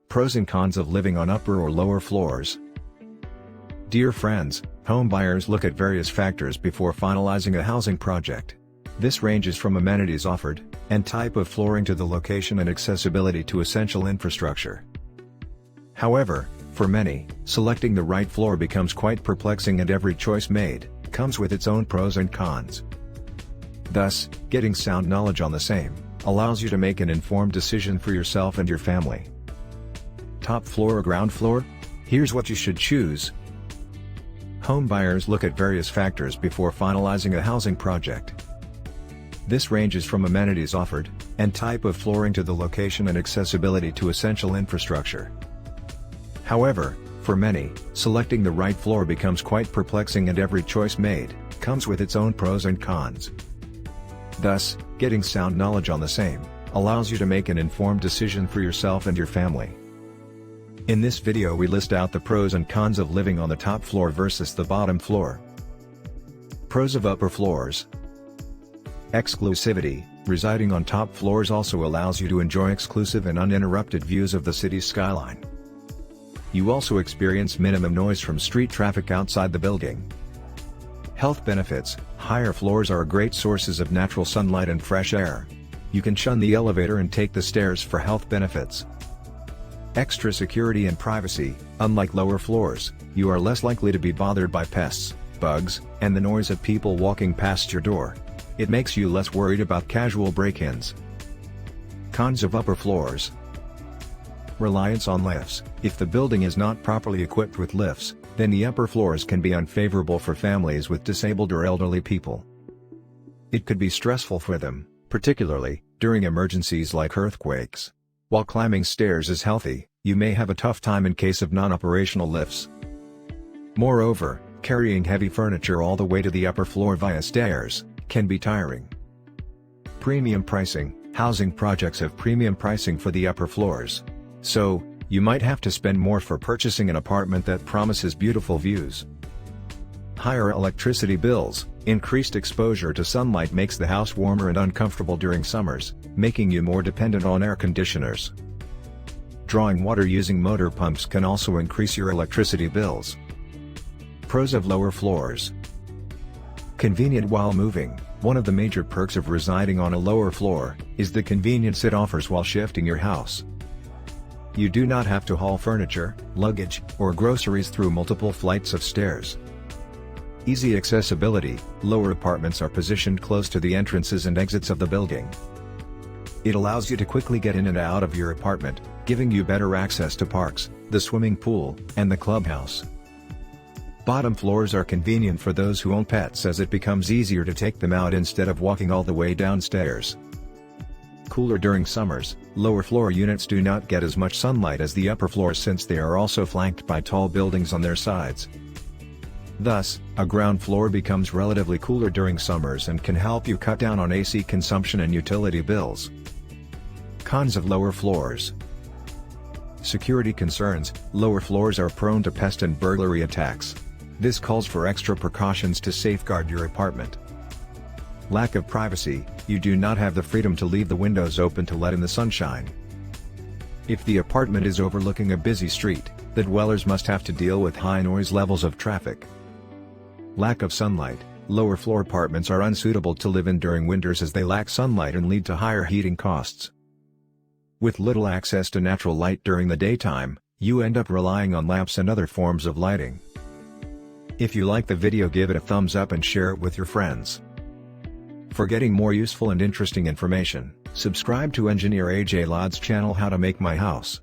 Pros and cons of living on upper or lower floors. Dear friends, homebuyers look at various factors before finalizing a housing project. This ranges from amenities offered, and type of flooring to the location and accessibility to essential infrastructure. However, for many, selecting the right floor becomes quite perplexing, and every choice made comes with its own pros and cons. Thus, getting sound knowledge on the same allows you to make an informed decision for yourself and your family. Top floor or ground floor? Here's what you should choose. Homebuyers look at various factors before finalizing a housing project. This ranges from amenities offered, and type of flooring to the location and accessibility to essential infrastructure. However, for many, selecting the right floor becomes quite perplexing, and every choice made comes with its own pros and cons. Thus, getting sound knowledge on the same allows you to make an informed decision for yourself and your family. In this video we list out the pros and cons of living on the top floor versus the bottom floor. Pros of upper floors. Exclusivity. Residing on top floors also allows you to enjoy exclusive and uninterrupted views of the city's skyline. You also experience minimum noise from street traffic outside the building. Health benefits. Higher floors are great sources of natural sunlight and fresh air. You can shun the elevator and take the stairs for health benefits. Extra security and privacy. Unlike lower floors, you are less likely to be bothered by pests, bugs, and the noise of people walking past your door. It makes you less worried about casual break-ins. Cons of upper floors. Reliance on lifts. If the building is not properly equipped with lifts, then the upper floors can be unfavorable for families with disabled or elderly people. It could be stressful for them, particularly during emergencies like earthquakes. While climbing stairs is healthy, you may have a tough time in case of non-operational lifts. Moreover, carrying heavy furniture all the way to the upper floor via stairs can be tiring. Premium pricing. Housing projects have premium pricing for the upper floors. So, you might have to spend more for purchasing an apartment that promises beautiful views. Higher electricity bills. Increased exposure to sunlight makes the house warmer and uncomfortable during summers, making you more dependent on air conditioners. Drawing water using motor pumps can also increase your electricity bills. Pros of lower floors. Convenient while moving. One of the major perks of residing on a lower floor is the convenience it offers while shifting your house. You do not have to haul furniture, luggage, or groceries through multiple flights of stairs. Easy accessibility. Lower apartments are positioned close to the entrances and exits of the building. It allows you to quickly get in and out of your apartment, giving you better access to parks, the swimming pool, and the clubhouse. Bottom floors are convenient for those who own pets, as it becomes easier to take them out instead of walking all the way downstairs. Cooler during summers. Lower floor units do not get as much sunlight as the upper floors, since they are also flanked by tall buildings on their sides. Thus, a ground floor becomes relatively cooler during summers and can help you cut down on AC consumption and utility bills. Cons of lower floors. Security concerns. Lower floors are prone to pest and burglary attacks. This calls for extra precautions to safeguard your apartment. Lack of privacy. You do not have the freedom to leave the windows open to let in the sunshine. If the apartment is overlooking a busy street, the dwellers must have to deal with high noise levels of traffic. Lack of sunlight. Lower floor apartments are unsuitable to live in during winters, as they lack sunlight and lead to higher heating costs. With little access to natural light during the daytime, you end up relying on lamps and other forms of lighting. If you like the video, give it a thumbs up and share it with your friends. For getting more useful and interesting information, subscribe to Engineer AJ Ladd's channel How to Make My House.